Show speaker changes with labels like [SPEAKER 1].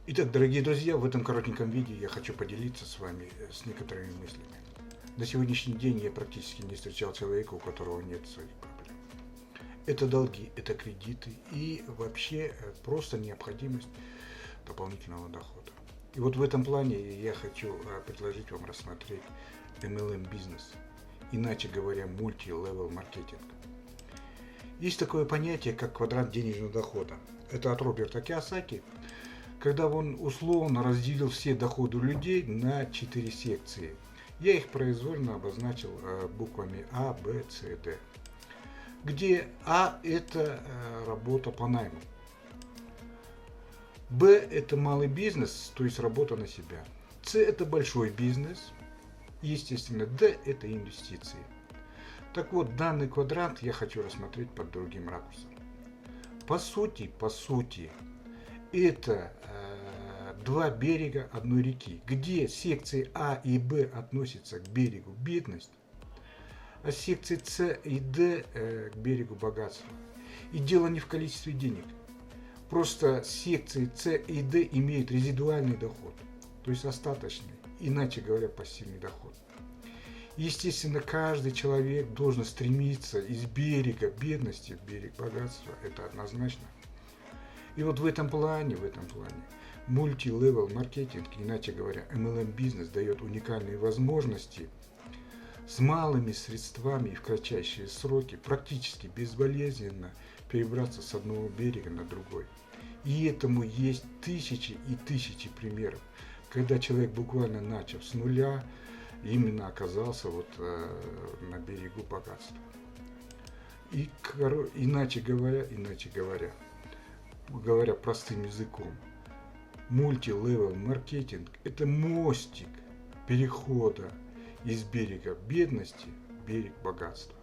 [SPEAKER 1] Итак, дорогие друзья, в этом коротеньком видео я хочу поделиться с вами с некоторыми мыслями. На сегодняшний день я практически не встречал человека, у которого нет своих проблем. Это долги, это кредиты и вообще просто необходимость дополнительного дохода. И вот в этом плане я хочу предложить вам рассмотреть MLM бизнес, иначе говоря, мульти-левел маркетинг. Есть такое понятие, как квадрант денежного дохода. Это от Роберта Кийосаки, когда он условно разделил все доходы людей на 4 секции. Я их произвольно обозначил буквами А, Б, С, Д. Где А – это работа по найму. Б – это малый бизнес, то есть работа на себя. С – это большой бизнес. Естественно, Д – это инвестиции. Так вот, данный квадрант я хочу рассмотреть под другим ракурсом. По сути, это два берега одной реки, где секции А и Б относятся к берегу бедность, а секции С и Д к берегу богатства. И дело не в количестве денег. Просто секции С и Д имеют резидуальный доход, то есть остаточный, иначе говоря, пассивный доход. Естественно, каждый человек должен стремиться из берега бедности в берег богатства, это однозначно. И вот в этом плане мульти-левел маркетинг, иначе говоря, MLM бизнес дает уникальные возможности с малыми средствами и в кратчайшие сроки практически безболезненно перебраться с одного берега на другой. И этому есть тысячи и тысячи примеров, когда человек, буквально начав с нуля, именно оказался на берегу богатства. И иначе говоря простым языком, мульти-левел маркетинг – это мостик перехода из берега бедности в берег богатства.